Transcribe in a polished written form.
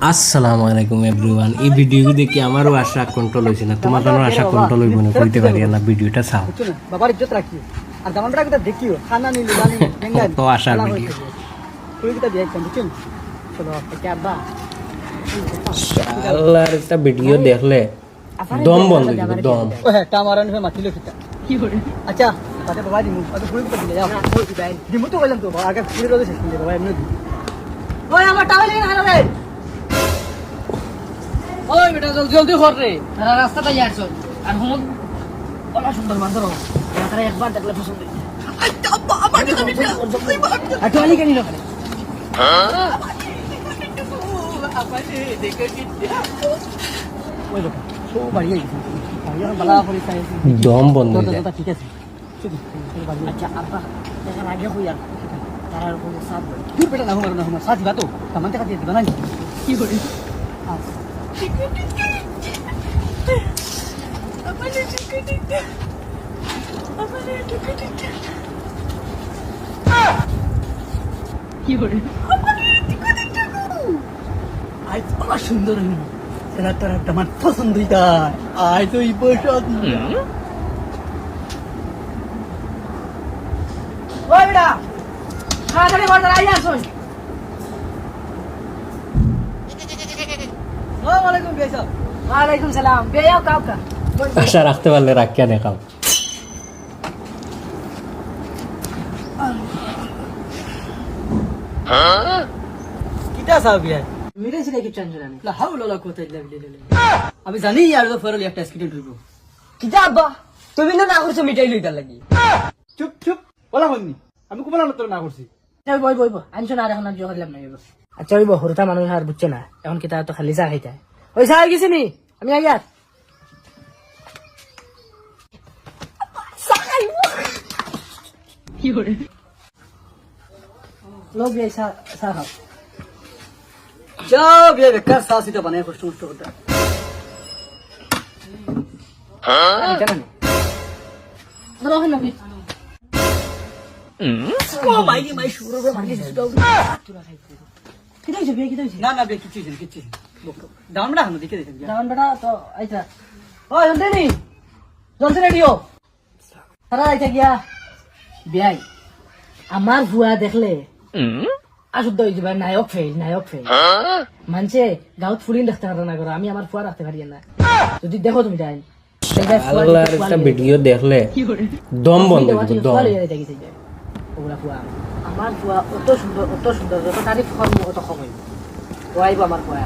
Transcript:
আসসালামু আলাইকুম এভরিওয়ান। এই ভিডিও দেখি আমারও আশা কন্ট্রোল হয়েছে না, তোমাদেরও আশা কন্ট্রোল হইব না, কইতে পারি না। ভিডিওটা চাও, বাবার ইজ্জত রাখিও আর জামানটা কিটা দেখিও খানা নিলে জানি বেঙ্গাল তো আশার ভিডিও তুই কিটা দিয়ে একদম বুঝছেন। চলো কে আব্বা আল্লাহর একটা ভিডিও দেখলে দম বন্ধ হয়ে যাবে, দম। ও হ্যাঁ টামারান হয়ে মাতিলো কিটা কি করে। আচ্ছা তাতে বাবা দিমু আর পুরো কিটা দিলে যাও না ওই দিবাই দিমু তো বললাম তো আগে পুরো রোদে শেষ করে বাবা এমনি ওই আমার টাওয়াল নিয়ে হারা রে। ওই বেটা জলদি জলদি কর রে, তারা রাস্তাটা যাচ্ছ আর হুম ওলা সুন্দর মান্দর তারা একবার দেখলে পছন্দ হয়ে যায়। আচ্ছা আব্বা আমার আর টাওয়ালি কেন নিল দম বন্ধ হয়ে যায়। ঠিক আছে আচ্ছা আব্বা দেখার আগে হই আর তার কোনো সাথ দূর বেটা না হুমার না হুমার সাথ দিবা তো সামান টাকা দিয়ে দিবা না কি করি কি করে আজ বড় সুন্দর সেটা তার আমার পছন্দ হইতা আজ তো এই বসত ওই বেটা খাড়াড়ি বড় আই আসুন। আসসালামু আলাইকুম ভাই সাহেব। ওয়া আলাইকুম সালাম। বেয়াও কাউকা আশা রাখতে পারলে রাখিয়া দেখাও। কিটা সাহেব ভাই মেরে ছিল কি টেনশন নেই লা হাওলা লা কোতা ইল্লা বিল্লাহ। আমি জানি আর তো ফরলি একটা স্কিডেন্ট হইব কিটা আব্বা তুমি না করছো মিটাই লইতা লাগি। চুপ চুপ বলা হইনি আমি কোবলা না তোর না করছি। তাই বই বই আনছো না আর এখন জোগাড় লাম নাই। আচ্ছা ওই হরতা মানুষ আর বুঝছে না এখন কি তার তো খালি চা খাইতে ওই চা গেছি নি আমি আগে আর কি করে লোক এই চা চা খাও সব ये बेकार सास इतना बनाया कुछ टूट टूट हाँ क्या करने ना है ना भी ओ भाई शुरू में मार के सुधार किधर है भैया किधर है ना भैया किच्ची डाउन बड़ा हम देखे डाउन बड़ा तो ऐसा ओ सुनते नहीं जल्दी रेडी हो सारा ऐसा किया भैया हमार बुआ देख ले আসুদ্ধ হয়ে যাবে নায়ক ফেল মানছে গাঁত ফুলিন রাখতে পারে না করো আমি আমার ফুয়া রাখতে পারি না যদি দেখো তুমি তাই আল্লাহর একটা ভিডিও দেখলে দম বন্ধ হয়ে যাবে, দম। ওগুলা ফুয়া আমার ফুয়া অত সুন্দর যত তারিফ করবো অত কম হইব ও আইব আমার ফুয়া